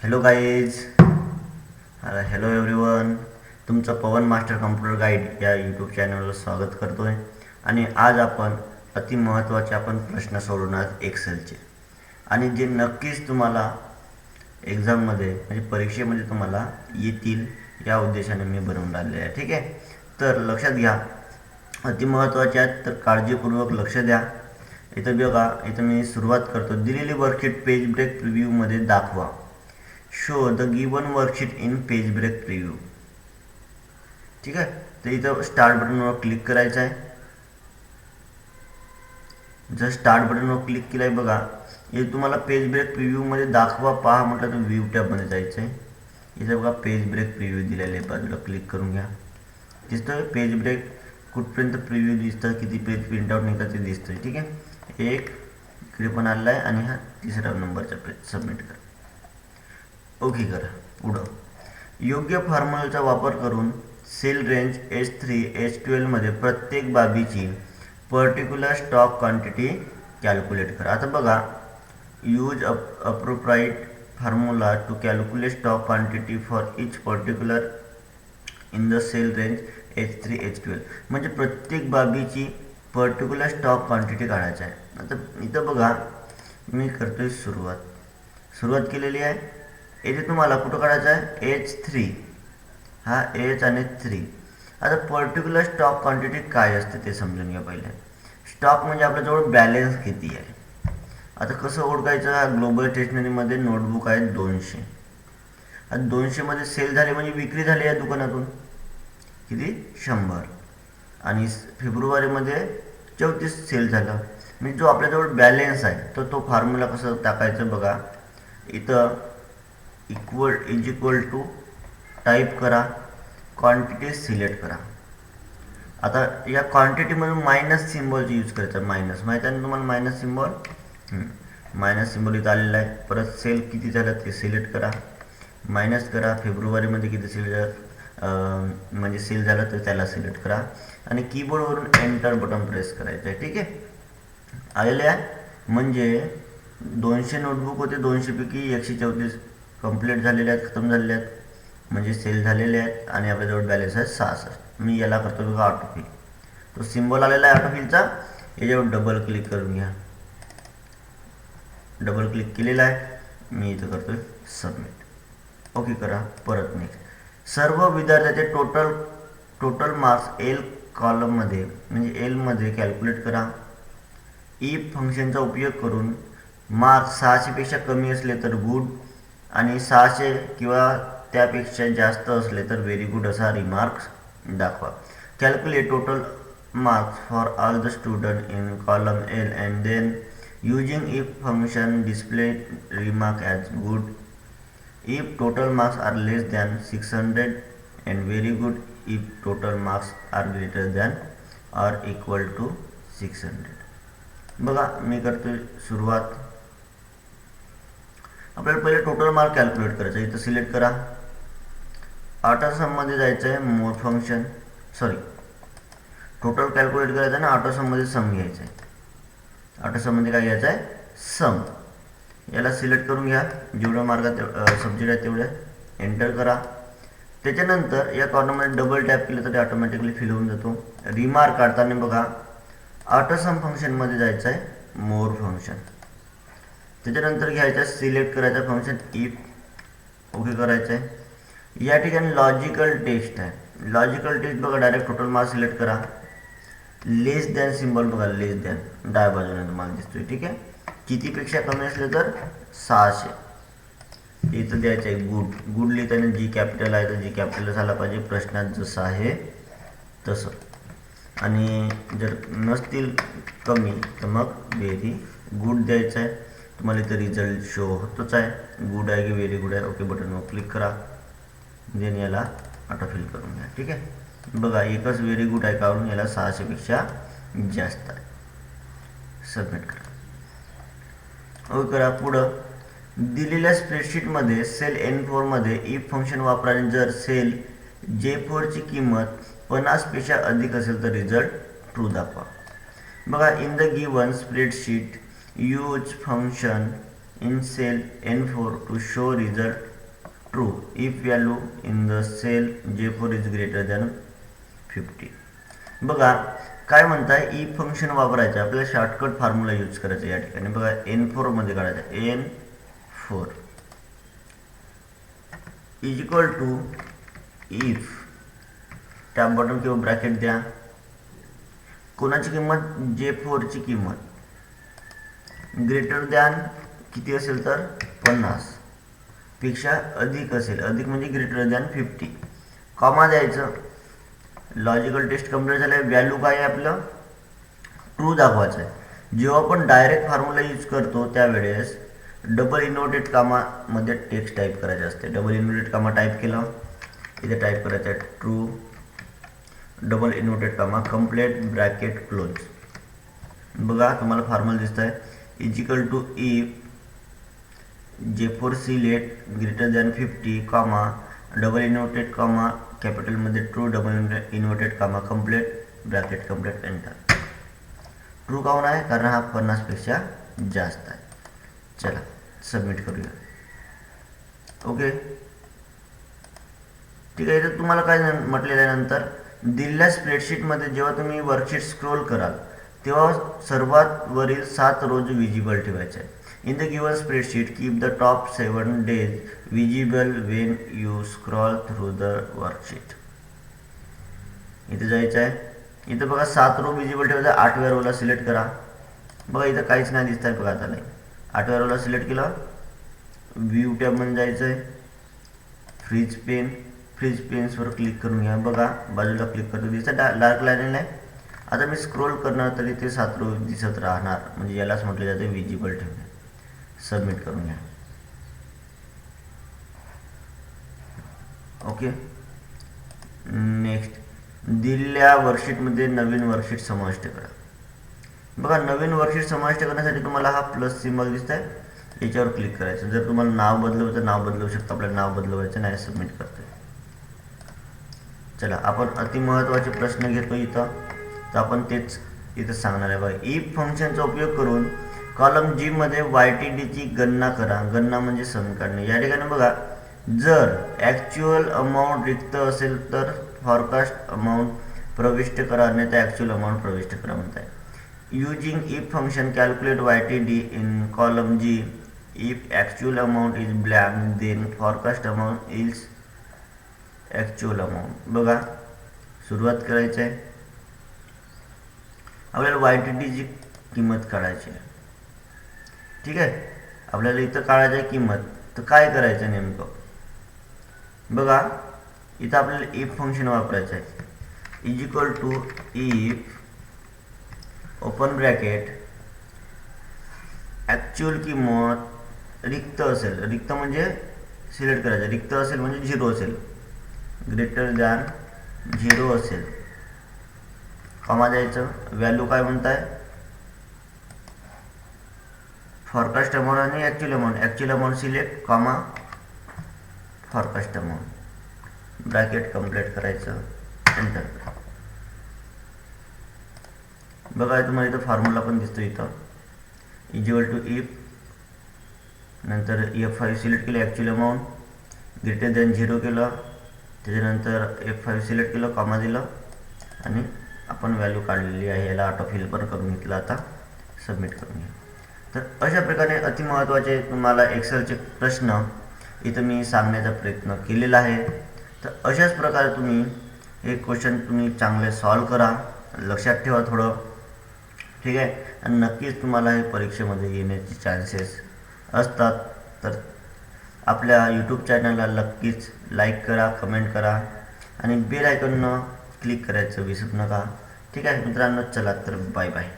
Hello guys, hello everyone. तुमचं पवन master computer guide या YouTube चॅनलवर स्वागत करतो आहे. आणि आज आपण अतिमहत्त्वाचे प्रश्न सोडवणार एक्सेलचे, आणि जे नक्कीच तुम्हाला एक्झाममध्ये म्हणजे परीक्षेमध्ये तुम्हाला येतील या उद्देशाने मी बनवून राहिले आहे. ठीक आहे, तर लक्षात घ्या, अतिमहत्त्वाचे आहेत तर काळजीपूर्वक लक्ष द्या. इथं बघा, इथं मी सुरुवात करतो. दिलेली वर्कशीट पेज ब्रेक प्रिव्ह्यूमध्ये दाखवा. Show the given worksheet in page break preview. ठीक आहे, तर इथं स्टार्ट बटनवर क्लिक करायचं आहे. जर स्टार्ट बटनवर क्लिक केलं आहे बघा, हे तुम्हाला पेज ब्रेक प्रिव्ह्यूमध्ये दाखवा पहा म्हटलं तर व्ह्यू टॅबमध्ये जायचं आहे. इथं बघा पेज ब्रेक प्रिव्ह्यू दिलेलं आहे, बाजूला क्लिक करून घ्या. दिसतं पेज ब्रेक कुठपर्यंत प्रिव्ह्यू दिसतं, किती पेज प्रिंटआउट निघतात ते दिसतं. ठीक आहे, एक इकडे पण आलेला आहे आणि हा तिसरा नंबरचा पेज सबमिट करा. ओके करा. पुढं योग्य फॉर्म्युलाचा वापर करून सेल रेंज H3 H12 मध्ये प्रत्येक बाबीची पर्टिक्युलर स्टॉक क्वांटिटी कॅल्क्युलेट करा. आता बघा, use appropriate formula to calculate stock quantity for each particular in the cell range H3 H12. म्हणजे प्रत्येक बाबीची पर्टिक्युलर स्टॉक क्वांटिटी काढायची आहे. आता इथं बघा, मी करतोय सुरुवात केलेली आहे. इथे तुम्हाला कुठं काढायचं आहे, H3, हा H आणि 3. आता पर्टिक्युलर स्टॉक क्वांटिटी काय असते ते समजून घ्या. पहिले स्टॉक म्हणजे आपल्याजवळ बॅलन्स किती आहे. आता कसं ओळखायचं, हा ग्लोबल स्टेशनरीमध्ये नोटबुक आहे 200. आता 200 मध्ये सेल झाले म्हणजे विक्री झाली या दुकानातून किती, 100. आणि फेब्रुवारीमध्ये 34 सेल झालं. म्हणजे जो आपल्याजवळ बॅलन्स आहे तर तो फॉर्म्युला कसं टाकायचं बघा. इथं इक्वल टू टाईप करा, क्वांटिटी सिलेक्ट करा. आता या क्वांटिटीमध्ये मायनस सिम्बॉलचा यूज करायचा. मायनस माहीत आहे ना तुम्हाला, मायनस सिम्बॉल. मायनस सिम्बॉल इथं आलेला आहे. परत सेल किती झालं ते सिलेक्ट करा, मायनस करा. फेब्रुवारीमध्ये किती सेल झालं म्हणजे सेल झालं तर त्याला सिलेक्ट करा आणि कीबोर्डवरून एंटर बटन प्रेस करायचं आहे. ठीक आहे, आलेले आहे. म्हणजे 200 नोटबुक होते, 200 पैकी 134 कंप्लीट झालेले आहेत, खतम झालेले आहेत, म्हणजे सेल झालेले आहेत. आणि आपल्याजवळ बॅलन्स आहे 66. मी याला करतो बघा ऑटोफिल. तो सिम्बॉल आलेला आहे ऑटोफिलचा, याच्यावर डबल क्लिक करून घ्या. डबल क्लिक केलेला आहे, मी इथं करतोय सबमिट. ओके करा. परत नेक्स्ट, सर्व विद्यार्थ्याचे टोटल मार्क्स एल कॉलममध्ये म्हणजे एलमध्ये कॅल्क्युलेट करा. इफ फंक्शनचा उपयोग करून मार्क्स 600 पेक्षा कमी असले तर गुड आणि 600 किंवा त्यापेक्षा जास्त असले तर व्हेरी गुड असा रिमार्क्स दाखवा. Calculate total marks for all the student in column L and then using if function display remark as good if total marks are less than 600 and very good if total marks are greater than or equal to 600. बघा, मी करतोय सुरुवात. आपल्याला पहिले total mark calculate करायचं. इथं select करा, ऑटोसममध्ये जायचं आहे, मोर फंक्शन टोटल कॅल्क्युलेट करायचं आहे ना, ऑटोसममध्ये सम घ्यायचं आहे. ऑटोसममध्ये काय घ्यायचं आहे, सम. याला सिलेक्ट करून घ्या, जेवढं मार्क सब्जेक्ट आहे तेवढं एंटर करा. त्याच्यानंतर या कॉलममध्ये डबल टॅप केलं तर ते ऑटोमॅटिकली फिल होऊन जातो. रिमार्क काढताना बघा, ऑटोसम फंक्शनमध्ये जायचं आहे, मोर फंक्शन. त्याच्यानंतर घ्यायचं, सिलेक्ट करायचं फंक्शन इफ. ओके करायचं आहे. या ठिकाणी लॉजिकल टेस्ट आहे. लॉजिकल टेस्ट बघा, डायरेक्ट टोटल मार्क्स सिलेक्ट करा. लेस दॅन सिम्बॉल बघा, लेस दॅन डाव्या बाजूने तुम्हाला दिसतोय. ठीक आहे, कितीपेक्षा कमी असले तर 600. इथं द्यायचं आहे गुड लिहिताना जी कॅपिटल आहे तर जी कॅपिटल झाला पाहिजे, प्रश्नात जसं आहे तसं. आणि जर नसतील कमी तर मग व्हेरी गुड द्यायचं आहे. तुम्हाला इथं रिझल्ट शो होतोच आहे, गुड आहे की व्हेरी गुड आहे. ओके बटनवर क्लिक करा, देन याला ऑटोफिल करून घ्या. ठीक आहे, बघा एकच व्हेरी गुड आहे, कारण याला 600 पेक्षा जास्त आहे. सबमिट करा. ओके करा. पुढं दिलेल्या स्प्रेडशीटमध्ये सेल N4 मध्ये इफ फंक्शन वापराने जर सेल J4 ची किंमत 50 पेक्षा अधिक असेल तर रिझल्ट ट्रू दाखवा. बघा, in the given spreadsheet use function in cell N4 to show result true if value in the cell J4 is greater than 50. बघा काय म्हणताय, ई फंक्शन वापरायचं आपल्याला शॉर्टकट फॉर्म्युला यूज करायचा या ठिकाणी. बघा N4 मध्ये काढायचा N4 is equal to if tab button किंवा ब्रॅकेट द्या. कोणाची किंमत, J4 ची किंमत ग्रेटर दॅन किती असेल तर 50 पेक्षा अधिक असेल, अधिक म्हणजे ग्रेटर दॅन 50, कॉमा द्यायचं. लॉजिकल टेस्ट कंप्लीट झालं. व्हॅल्यू काय आहे आपलं, ट्रू दाखवायचं आहे. जेव्हा आपण डायरेक्ट फॉर्म्युला यूज करतो त्यावेळेस डबल इन्व्हर्टेड कामामध्ये टेक्स्ट टाईप करायचे असते. डबल इन्व्हर्टेड कामा टाईप केलं, इथे टाईप करायचं आहे true double inverted comma complete bracket close. बघा तुम्हाला फॉर्म्युला दिसत आहे is equal to if J4 select greater than 50 comma double inverted comma कॅपिटलमध्ये true double inverted comma complete bracket complete enter. True काऊन आहे, कारण हा 50 पेक्षा जास्त आहे. चला सबमिट करूया. ओके ठीक आहे. तर तुम्हाला काय म्हटलेलं आहे, नंतर दिलेल्या स्प्रेडशीटमध्ये जेव्हा तुम्ही वर्कशीट स्क्रोल कराल तेव्हा सर्वात वरील 7 रोज विजिबल ठेवायचे आहे. In the given spreadsheet, keep the top 7 days visible when you scroll through the worksheet. इथे जायचं आहे. इथे बघा 7 रो विजिबल ठेवायचं. 8व्या रोला सिलेक्ट करा. बघा इथं काहीच नाही दिसत आहे. बघा आता नाही. 8व्या रोला सिलेक्ट केलं, व्ह्यू टॅबमध्ये जायचं आहे. फ्रीज पेन्सवर क्लिक करून घ्या. बघा बाजूला क्लिक करतो दिसतं डार्क लाईन आहे. आता मी स्क्रोल करणार तर इथे 7 रो दिसत राहणार, म्हणजे यालाच म्हटले जाते विजिबल ठेवणे. सबमिट करून घ्या. ओके नेक्स्ट, दिलेल्या वर्कशीटमध्ये नवीन वर्कशीट समाविष्ट करा. बघा नवीन वर्कशीट समाविष्ट करण्यासाठी तुम्हाला हा प्लस सिम्बॉल दिसत आहे, याच्यावर क्लिक करायचं. जर तुम्हाला नाव बदलवलं तर नाव बदलवू शकता. आपल्याला नाव बदलवायचं नाही. सबमिट करतोय. चला आपण अतिमहत्त्वाचे प्रश्न घेतो इथं, तर आपण तेच इथं सांगणार आहे. बघा इफ फंक्शनचा उपयोग करून कॉलम जी मध्ये YTD ची गणना करा. गणना म्हणजे सम काढणे. या ठिकाणी बघा जर ॲक्च्युअल अमाऊंट रिक्त असेल तर फॉरकास्ट अमाऊंट प्रविष्ट करा, अन्यथा ॲक्च्युअल अमाऊंट प्रविष्ट करा म्हणताय. Using if function calculate YTD in column G. If actual amount is blank then forecast amount is actual amount. बघा सुरुवात करायची आहे. आपल्याला YTD ची किंमत काढायची आहे. ठीक आहे, आपल्याला इथं काढायचं आहे किंमत. तर काय करायचं नेमकं, बघा इथं आपल्याला इफ फंक्शन वापरायचं आहे. Is equal to if open bracket actual किंमत रिक्त असेल, रिक्त म्हणजे सिलेक्ट करायचं, रिक्त असेल म्हणजे 0 असेल, ग्रेटर दॅन 0 असेल, कॉमा द्यायचं. व्हॅल्यू काय म्हणताय, फॉरकास्ट अमाऊंट आणि actual amount. Actual amount select comma forecast amount bracket complete करायचं, एंटर. बघा तुम्हाला इथं फॉर्म्युला पण दिसतो. इथं इज इक्वल टू इफ नंतर F5 सिलेक्ट केलं, ॲक्च्युअल अमाऊंट ग्रेटर दॅन 0 केलं, त्याच्यानंतर F5 सिलेक्ट केलं, कॉमा दिलं आणि आपण व्हॅल्यू काढलेली आहे. याला ऑटो फिल पण करून घेतलं. आता सबमिट करून घ्या. तर अशा प्रकारे अतिमहत्त्वाचे तुम्हाला एक्सेलचे प्रश्न इथं मी सांगण्याचा प्रयत्न केलेला आहे. तर अशाच प्रकारे तुम्ही हे क्वेश्चन तुम्ही चांगले सॉल्व करा. लक्षात ठेवा थोडं, ठीक आहे. आणि नक्कीच तुम्हाला हे परीक्षेमध्ये येण्याचे चान्सेस असतात. तर आपल्या यूट्यूब चॅनलला नक्कीच लाईक करा, कमेंट करा आणि बेल आयकॉननं क्लिक करायचं विसरू नका. ठीक आहे मित्रांनो, चला तर बाय बाय.